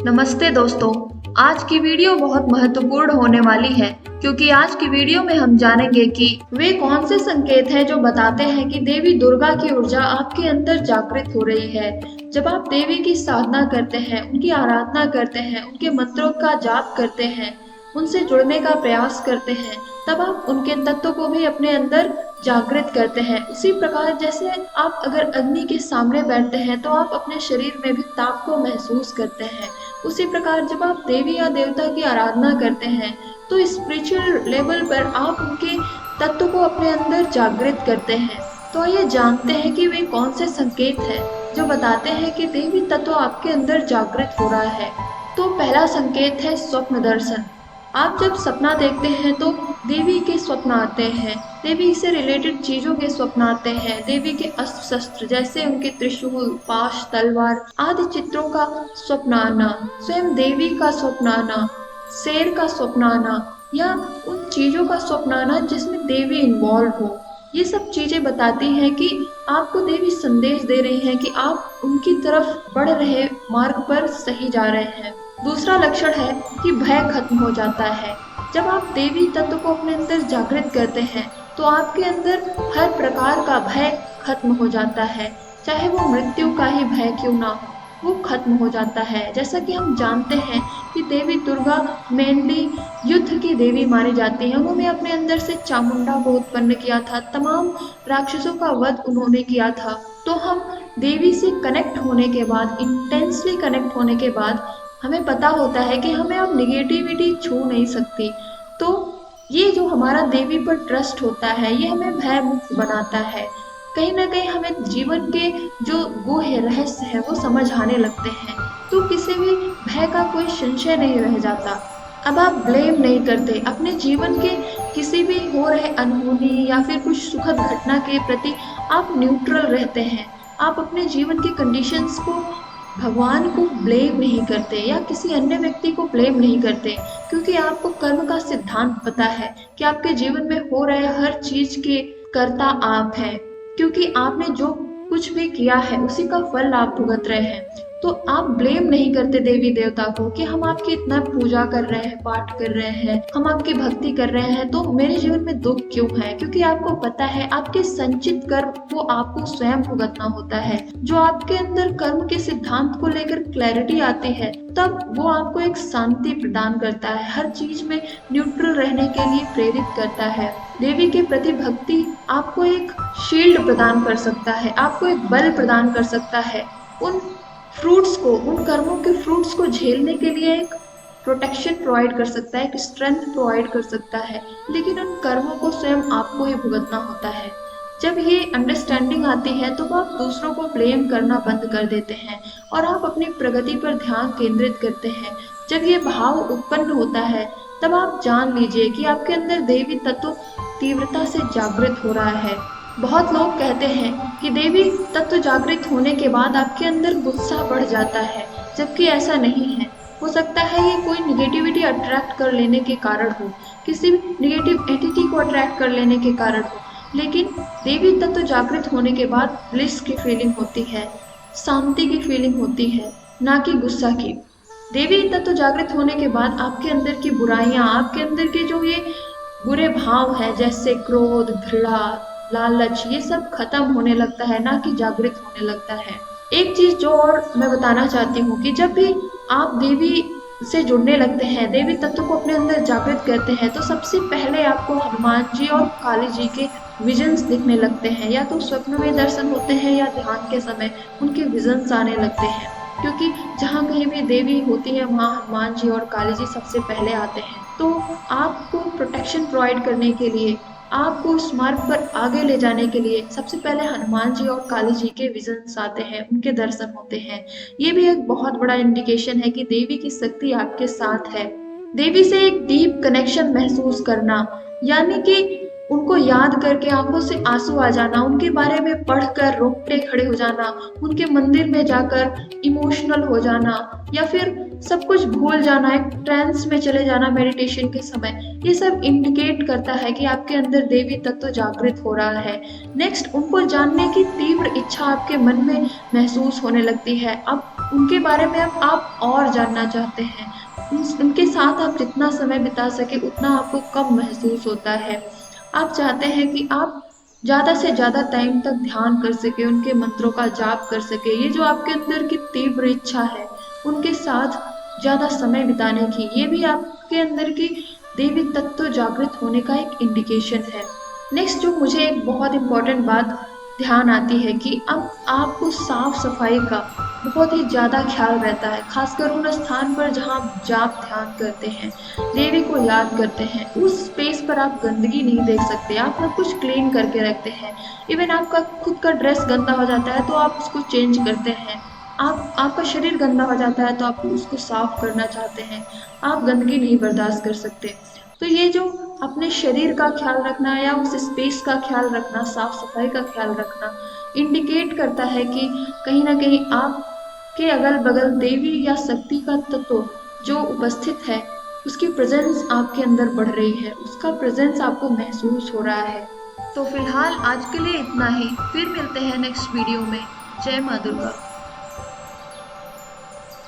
नमस्ते दोस्तों। आज की वीडियो बहुत महत्वपूर्ण होने वाली है क्योंकि आज की वीडियो में हम जानेंगे कि वे कौन से संकेत हैं जो बताते हैं कि देवी दुर्गा की ऊर्जा आपके अंदर जागृत हो रही है। जब आप देवी की साधना करते हैं, उनकी आराधना करते हैं, उनके मंत्रों का जाप करते हैं, उनसे जुड़ने का प्रयास करते हैं, तब आप उनके तत्व को भी अपने अंदर जागृत करते हैं। उसी प्रकार जैसे आप अगर अग्नि के सामने बैठते हैं तो आप अपने शरीर में भी ताप को महसूस करते हैं। उसी प्रकार जब आप देवी या देवता की आराधना करते हैं तो स्पिरिचुअल लेवल पर आप उनके तत्व को अपने अंदर जागृत करते हैं। तो आइए जानते हैं कि वे कौन से संकेत हैं जो बताते हैं कि देवी तत्व आपके अंदर जागृत हो रहा है। तो पहला संकेत है स्वप्न दर्शन। आप जब सपना देखते हैं तो देवी के स्वप्न आते हैं, देवी से रिलेटेड चीजों के स्वप्न आते हैं, देवी के अस्त्र शस्त्र जैसे उनके त्रिशूल, पाश, तलवार आदि चित्रों का स्वप्न आना, स्वयं देवी का स्वप्न आना, शेर का स्वप्न आना या उन चीजों का स्वप्न आना जिसमें देवी इन्वॉल्व हो। ये सब चीजें बताती हैं कि आपको देवी संदेश दे रही हैं कि आप उनकी तरफ बढ़ रहे मार्ग पर सही जा रहे हैं। दूसरा लक्षण है कि भय खत्म हो जाता है। जब आप देवी तत्व को अपने अंदर जागृत करते हैं तो आपके अंदर हर प्रकार का भय खत्म हो जाता है, चाहे वो मृत्यु का ही भय क्यों ना हो, वो खत्म हो जाता है। जैसा कि हम जानते हैं कि देवी दुर्गा मेनली युद्ध की देवी मानी जाती है। उन्होंने अपने अंदर से चामुंडा को उत्पन्न किया था, तमाम राक्षसों का वध उन्होंने किया था। तो हम देवी से कनेक्ट होने के बाद, इंटेंसली कनेक्ट होने के बाद हमें पता होता है कि हमें अब निगेटिविटी छू नहीं सकती। तो ये जो हमारा देवी पर ट्रस्ट होता है ये हमें भय मुक्त बनाता है। कहीं ना कहीं हमें जीवन के जो गुह्य रहस्य है वो समझ आने लगते हैं, तो किसी भी भय का कोई संशय नहीं रह जाता। अब आप ब्लेम नहीं करते अपने जीवन के किसी भी हो रहे अनहोनी या फिर कुछ सुखद घटना के प्रति, आप न्यूट्रल रहते हैं। आप अपने जीवन के कंडीशंस को भगवान को ब्लेम नहीं करते या किसी अन्य व्यक्ति को ब्लेम नहीं करते, क्योंकि आपको कर्म का सिद्धांत पता है कि आपके जीवन में हो रहे हर चीज के कर्ता आप हैं, क्योंकि आपने जो कुछ भी किया है उसी का फल आप भुगत रहे हैं। तो आप ब्लेम नहीं करते देवी देवता को कि हम आपकी इतना पूजा कर रहे हैं, पाठ कर रहे हैं, हम आपकी भक्ति कर रहे हैं, तो मेरे जीवन में दुख क्यों है? क्योंकि आपको पता है आपके संचित कर्म वो आपको स्वयं भुगतना होता है। जो आपके अंदर कर्म के सिद्धांत को लेकर क्लैरिटी आती है तब वो आपको एक शांति प्रदान करता है, हर चीज में न्यूट्रल रहने के लिए प्रेरित करता है। देवी के प्रति भक्ति आपको एक शील्ड प्रदान कर सकता है, आपको एक बल प्रदान कर सकता है। उन फ्रूट्स को, उन कर्मों के फ्रूट्स को झेलने के लिए एक प्रोटेक्शन प्रोवाइड कर सकता है, एक स्ट्रेंथ प्रोवाइड कर सकता है, लेकिन उन कर्मों को स्वयं आपको ही भुगतना होता है। जब ये अंडरस्टैंडिंग आती है तो आप दूसरों को ब्लेम करना बंद कर देते हैं और आप अपनी प्रगति पर ध्यान केंद्रित करते हैं। जब ये भाव उत्पन्न होता है तब आप जान लीजिए कि आपके अंदर देवी तत्व तीव्रता से जागृत हो रहा है। बहुत लोग कहते हैं कि देवी तत्व जागृत होने के बाद आपके अंदर गुस्सा बढ़ जाता है, जबकि ऐसा नहीं है। हो सकता है ये कोई निगेटिविटी अट्रैक्ट कर लेने के कारण हो, किसी भी निगेटिव एंटिटी को अट्रैक्ट कर लेने के कारण हो, लेकिन देवी तत्व जागृत होने के बाद ब्लिस की फीलिंग होती है, शांति की फीलिंग होती है, ना कि गुस्सा की। देवी तत्व जागृत होने के बाद आपके अंदर की बुराइयां, आपके अंदर के जो ये बुरे भाव है जैसे क्रोध, घृणा, लालच, ये सब खत्म होने लगता है, ना कि जागृत होने लगता है। एक चीज जो और मैं बताना चाहती हूँ कि जब भी आप देवी से जुड़ने लगते हैं, देवी तत्व को अपने अंदर जागृत करते हैं, तो सबसे पहले आपको हनुमान जी और काली जी के विजन्स दिखने लगते हैं। या तो स्वप्न में दर्शन होते हैं या ध्यान के समय उनके विजन्स आने लगते हैं, क्योंकि जहाँ कहीं भी देवी होती है वहाँ हनुमान जी और काली जी सबसे पहले आते हैं। तो आपको प्रोटेक्शन प्रोवाइड करने के लिए, आपको उस मार्ग पर आगे ले जाने के लिए सबसे पहले हनुमान जी और काली जी के विजन्स आते हैं, उनके दर्शन होते हैं। ये भी एक बहुत बड़ा इंडिकेशन है कि देवी की शक्ति आपके साथ है। देवी से एक डीप कनेक्शन महसूस करना, यानी कि उनको याद करके आंखों से आंसू आ जाना, उनके बारे में पढ़कर रोंगटे खड़े हो जाना, उनके मंदिर में जाकर इमोशनल हो जाना या फिर सब कुछ भूल जाना, एक ट्रांस में चले जाना मेडिटेशन के समय, ये सब इंडिकेट करता है कि आपके अंदर देवी तत्व जागृत हो रहा है। नेक्स्ट, उनको जानने की तीव्र इच्छा आपके मन में महसूस होने लगती है। अब उनके बारे में अब आप और जानना चाहते हैं। उनके साथ आप जितना समय बिता सके उतना आपको कम महसूस होता है। आप चाहते हैं कि आप ज़्यादा से ज़्यादा टाइम तक ध्यान कर सके, उनके मंत्रों का जाप कर सके। ये जो आपके अंदर की तीव्र इच्छा है उनके साथ ज़्यादा समय बिताने की, ये भी आपके अंदर की देवी तत्व जागृत होने का एक इंडिकेशन है। नेक्स्ट जो मुझे एक बहुत इम्पोर्टेंट बात ध्यान आती है कि अब आपको साफ सफाई का बहुत ही ज़्यादा ख्याल रहता है, खासकर उन स्थान पर जहाँ आप जाप ध्यान करते हैं, देवी को याद करते हैं। उस स्पेस पर आप गंदगी नहीं देख सकते, आप सब कुछ क्लीन करके रखते हैं। इवन आपका खुद का ड्रेस गंदा हो जाता है तो आप उसको चेंज करते हैं। आपका शरीर गंदा हो जाता है तो आप उसको साफ करना चाहते हैं। आप गंदगी नहीं बर्दाश्त कर सकते। तो ये जो अपने शरीर का ख्याल रखना या उस स्पेस का ख्याल रखना, साफ सफाई का ख्याल रखना इंडिकेट करता है कि कहीं ना कहीं आपके अगल बगल देवी या शक्ति का तत्व जो उपस्थित है उसकी प्रेजेंस आपके अंदर बढ़ रही है, उसका प्रेजेंस आपको महसूस हो रहा है। तो फिलहाल आज के लिए इतना ही, फिर मिलते हैं नेक्स्ट वीडियो में। जय माँ दुर्गा।